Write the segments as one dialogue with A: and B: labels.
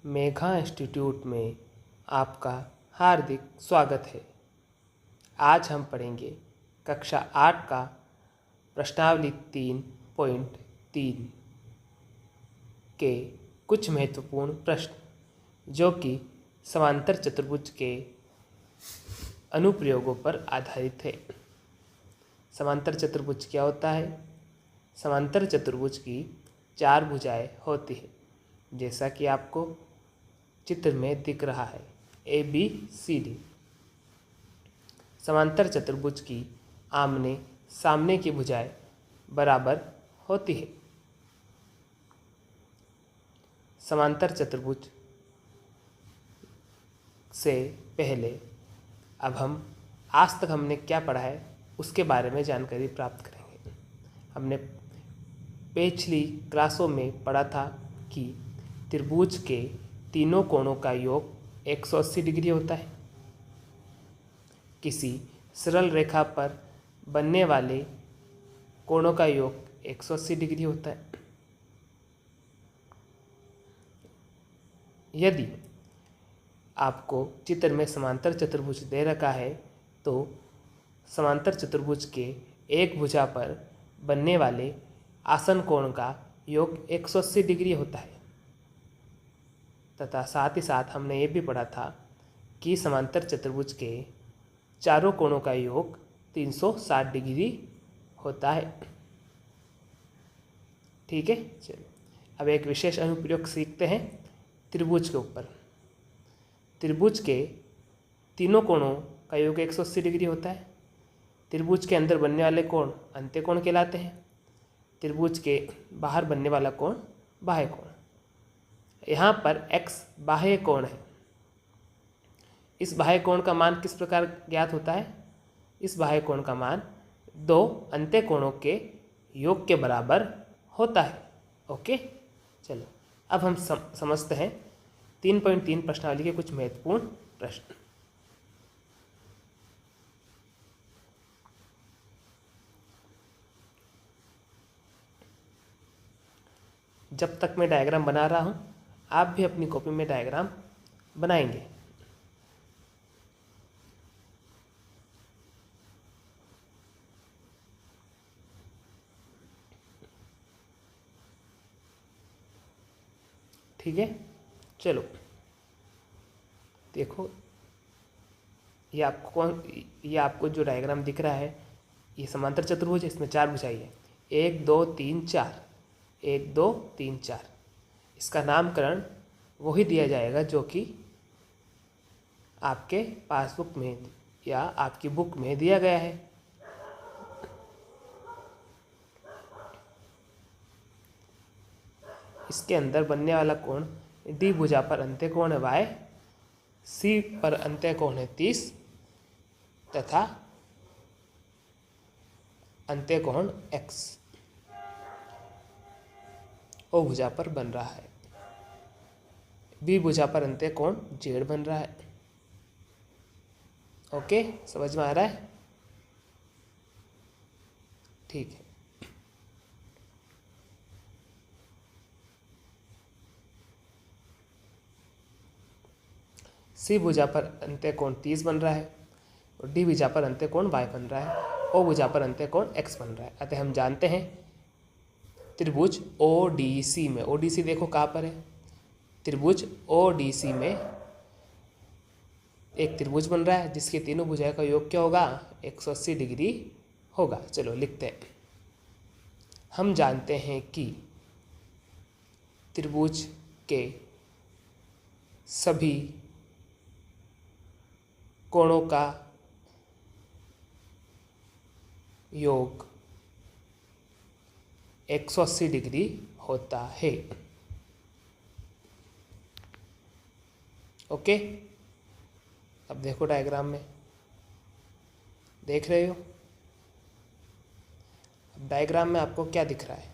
A: Megha institute में आपका हार्दिक स्वागत है। आज हम पढ़ेंगे कक्षा 8 का प्रश्नावली 3.3 के कुछ महत्वपूर्ण प्रश्न जो कि समांतर चतुर्भुज के अनुप्रयोगों पर आधारित है। समांतर चतुर्भुज क्या होता है? समांतर चतुर्भुज की 4 भुजाएं होती है, जैसा कि आपको चित्र में दिख रहा है ABCD। समांतर चतुर्भुज की आमने सामने की भुजाएं बराबर होती है। समांतर चतुर्भुज से पहले अब हम आज तक हमने क्या पढ़ा है उसके बारे में जानकारी प्राप्त करेंगे। हमने पिछली क्लासों में पढ़ा था कि त्रिभुज के तीनों कोणों का योग 180 डिग्री होता है। किसी सरल रेखा पर बनने वाले कोणों का योग 180 डिग्री होता है। यदि आपको चित्र में समांतर चतुर्भुज दे रखा है तो समांतर चतुर्भुज के एक भुजा पर बनने वाले आसन कोण का योग 180 डिग्री होता है। तथा साथ ही साथ हमने ये भी पढ़ा था कि समांतर चतुर्भुज के चारों कोणों का योग 360 डिग्री होता है। ठीक है, चलिए अब एक विशेष अनुप्रयोग सीखते हैं त्रिभुज के ऊपर। त्रिभुज के तीनों कोणों का योग 180 डिग्री होता है। त्रिभुज के अंदर बनने वाले कोण अंत्यकोण कहलाते हैं। त्रिभुज के बाहर बनने वाला कोण बाह्य कोण। यहाँ पर x बाह्य कोण है। इस बाह्य कोण का मान किस प्रकार ज्ञात होता है? इस बाह्य कोण का मान 2 अंत्य कोणों के योग के बराबर होता है। ओके, चलो अब हम समझते हैं 3.3 प्रश्नावली के कुछ महत्वपूर्ण प्रश्न। जब तक मैं डायग्राम बना रहा हूँ आप भी अपनी कॉपी में डायग्राम बनाएंगे। ठीक है, चलो देखो ये आपको जो डायग्राम दिख रहा है ये समांतर चतुर्भुज है। इसमें 4 भुजाएं हैं, 1 2 3 4, 1 2 3 4। इसका नामकरण वही दिया जाएगा जो कि आपके पासबुक में या आपकी बुक में दिया गया है। इसके अंदर बनने वाला कोण D भुजा पर अंत्य कोण है Y, C पर अंत्य कोण है 30 तथा अंत्य कोण X O भुजा पर बन रहा है। B भुजा पर अंत्य कोण Z बन रहा है। ओके, समझ में आ रहा है? ठीक है, C भुजा पर अंत्य कोण 30 बन रहा है और D भुजा पर अंत्य कोण Y बन रहा है। O भुजा पर अंत्य कोण X बन रहा है। अतः हम जानते हैं त्रिभुज ODC में, ODC देखो कहाँ पर है? त्रिभुज ODC में एक त्रिभुज बन रहा है जिसके तीनों भुजाएं का योग क्या होगा? 180 डिग्री होगा। चलो लिखते हैं। हम जानते हैं कि त्रिभुज के सभी कोणों का योग 180 डिग्री होता है। ओके, अब देखो डायग्राम में देख रहे हो। अब डायग्राम में आपको क्या दिख रहा है?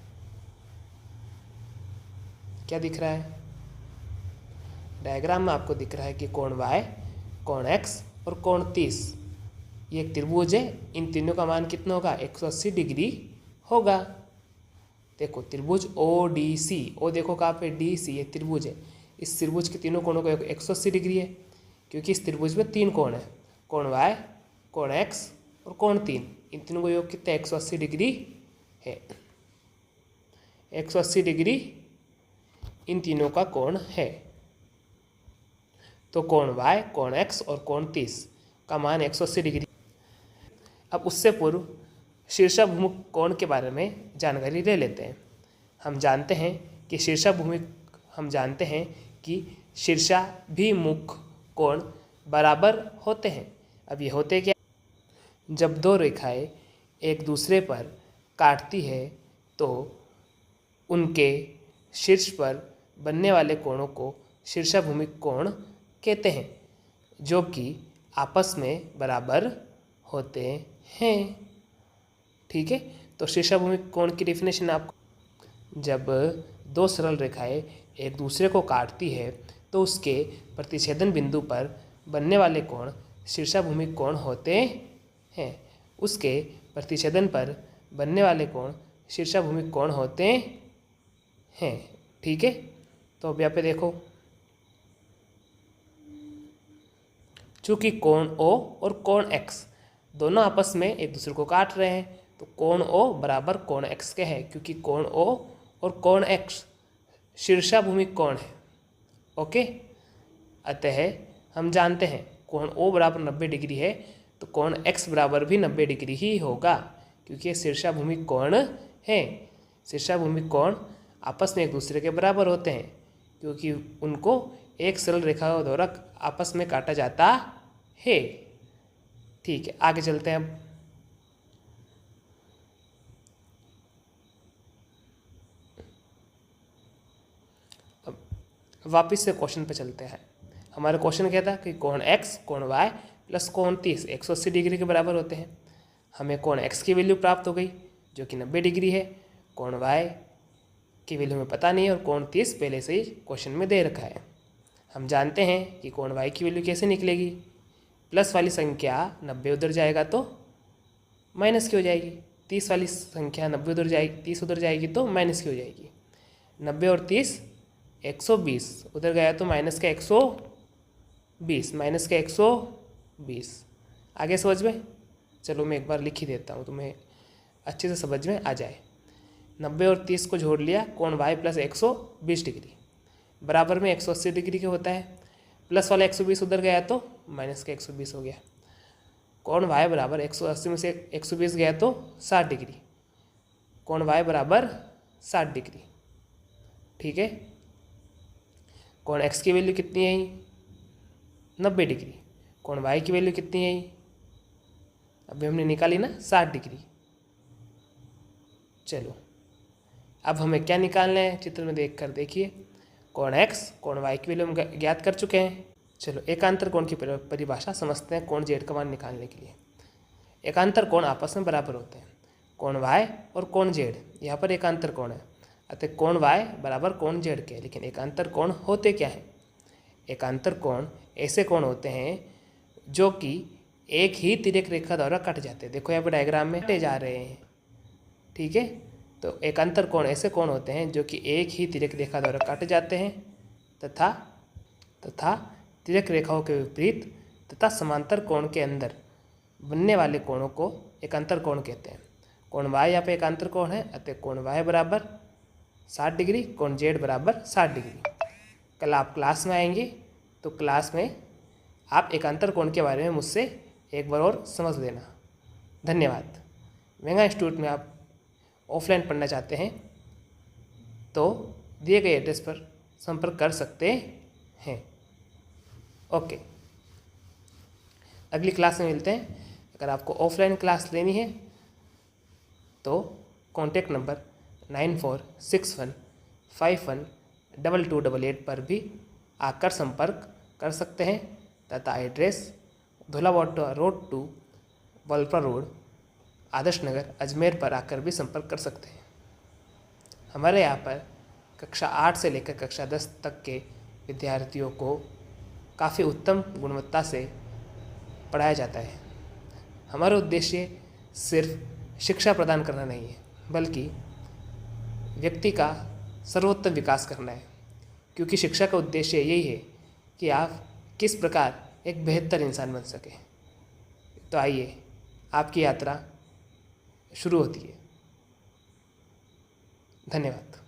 A: क्या दिख रहा है? डायग्राम में आपको दिख रहा है कि कोण Y, कोण X और कोण 30 ये एक त्रिभुज है। इन तीनों का मान कितना होगा? 180 डिग्री होगा। देखो त्रिभुज ODC, ओ देखो कहाँ पे DC, ये त्रिभुज है। इस त्रिभुज के तीनों कोणों का योग 180 डिग्री है, क्योंकि इस त्रिभुज में 3 कोण है, कोण y, कोण x और कोण 3। इन तीनों का योग कितना 180 डिग्री है। 180 डिग्री इन तीनों का कोण है। तो कोण y, कोण x और कोण 30 का मान 180 डिग्री। अब उससे पूर्व शीर्षाभिमुख कोण के बारे में जानकारी ले लेते हैं। हम जानते हैं कि शीर्षाभिमुख कोण बराबर होते हैं। अब ये होते क्या? जब दो रेखाएं एक दूसरे पर काटती है तो उनके शीर्ष पर बनने वाले कोणों को शीर्षाभिमुख कोण कहते हैं, जो कि आपस में बराबर होते हैं। ठीक है, तो शीर्षाभिमुख कोण की डेफिनेशन आपको, जब दो सरल रेखाएं एक दूसरे को काटती है तो उसके प्रतिच्छेदन बिंदु पर बनने वाले कोण शीर्षाभिमुख कोण होते हैं। उसके प्रतिच्छेदन पर बनने वाले कोण शीर्षाभिमुख कोण होते हैं। ठीक है, तो अब यहाँ पे देखो, चूंकि कोण O और कोण X दोनों आपस में एक दूसरे को काट रहे हैं, तो कोण O बराबर कोण X के है, क्योंकि कोण O और कोण X शीर्षाभिमुख कोण है। ओके, अतः हम जानते हैं कोण O बराबर 90 डिग्री है, तो कोण X बराबर भी 90 डिग्री ही होगा, क्योंकि ये शीर्षाभिमुख कोण है। शीर्षाभिमुख कोण आपस में एक दूसरे के बराबर होते हैं, क्योंकि उनको एक सरल रेखा का द्वारा आपस में काटा जाता है। ठीक है, आगे चलते हैं। अब वापिस से क्वेश्चन पे चलते हैं। हमारा क्वेश्चन क्या था कि कोण x, कोण y प्लस कोण 30 180 डिग्री के बराबर होते हैं। हमें कोण x की वैल्यू प्राप्त हो गई, जो कि 90 डिग्री है। कोण y की वैल्यू हमें पता नहीं है, और कोण 30 पहले से ही क्वेश्चन में दे रखा है। हम जानते हैं कि कोण y की वैल्यू कैसे निकलेगी। प्लस वाली संख्या 90 उधर जाएगा तो माइनस की हो जाएगी। 30 वाली संख्या 90 उधर जाएगी, 30 उधर जाएगी तो माइनस की हो जाएगी। 90 और 30 120 उधर गया तो माइनस का 120, माइनस का 120। आगे समझ में? चलो मैं एक बार लिख ही देता हूँ, तुम्हें अच्छे से समझ में आ जाए। 90 और 30 को जोड़ लिया, कोण y प्लस 120 डिग्री बराबर में 180 डिग्री के होता है। प्लस वाला 120 उधर गया तो माइनस का 120 हो गया। कोण y बराबर 180 में से 120 गया तो 60 डिग्री। कोण y बराबर 60 डिग्री। ठीक है, कोण x की वैल्यू कितनी है? 90 डिग्री। कोण y की वैल्यू कितनी है? अभी हमने निकाली ना 60 डिग्री। चलो अब हमें क्या निकालना है, चित्र में देखकर देखिए। कोण x, कोण y की वैल्यू हम ज्ञात कर चुके हैं। चलो एकांतर कोण की परिभाषा समझते हैं कोण z का मान निकालने के लिए। एकांतर कोण आपस में बराबर होते हैं। कोण y और कोण z यहाँ पर एकांतर कोण है, अतः कोण y बराबर कोण z के। लेकिन एकांतर कोण होते क्या हैं? एकांतर कोण ऐसे कोण होते हैं जो कि एक ही तिर्यक रेखा द्वारा कट जाते हैं। देखो यहाँ पर डायग्राम में कटे जा रहे हैं। ठीक है, तो एकांतर कोण ऐसे कोण होते हैं जो कि एक ही तिर्यक रेखा द्वारा काटे जाते हैं तथा तिर्यक रेखाओं के विपरीत तथा समांतर कोण के अंदर बनने वाले कोणों को एकांतर कोण कहते हैं। कोण y यहाँ पे एकांतर कोण है, अतः कोण y बराबर 60 डिग्री, कोण z बराबर 60 डिग्री। कल आप क्लास में आएंगे तो क्लास में आप एकांतर कोण के बारे में मुझसे एक बार और समझ लेना। धन्यवाद। मेगा इंस्टीट्यूट में आप ऑफलाइन पढ़ना चाहते हैं तो दिए गए एड्रेस पर संपर्क कर सकते हैं। ओके, अगली क्लास में मिलते हैं। अगर आपको ऑफलाइन क्लास लेनी है तो कॉन्टैक्ट नंबर 9461512288 पर भी आकर संपर्क कर सकते हैं तथा address धोलावाटा road to वलपरा road, Adarsh Nagar, Ajmer पर आकर भी संपर्क कर सकते हैं। हमारे यहाँ पर कक्षा 8 से लेकर कक्षा 10 तक के विद्यार्थियों को काफ़ी उत्तम गुणवत्ता से पढ़ाया जाता है। हमारा उद्देश्य सिर्फ शिक्षा प्रदान करना नहीं है, बल्कि व्यक्ति का सर्वोत्तम विकास करना है। क्योंकि शिक्षा का उद्देश्य यही है कि आप किस प्रकार एक बेहतर इंसान बन सके। तो आइए आपकी यात्रा शुरू होती है। धन्यवाद।